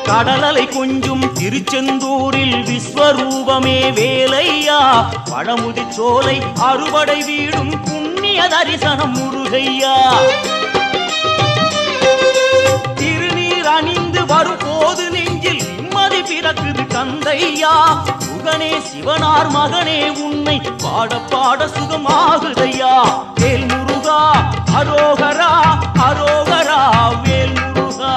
கடலலை கொஞ்சும் திருச்செந்தூரில் விஸ்வரூபமே வேலையா பழமுதி சோலை அறுபடை வீடும் புண்ணிய தரிசனம் முருகையா திருநீர் அணிந்து வரும் போது நெஞ்சில் நிம்மதி பிறக்குது கந்தையா சுகனே சிவனார் மகனே உன்னை பாட பாட சுகமாகுதையா வேல் முருகா அரோகரா அரோகரா வேல் முருகா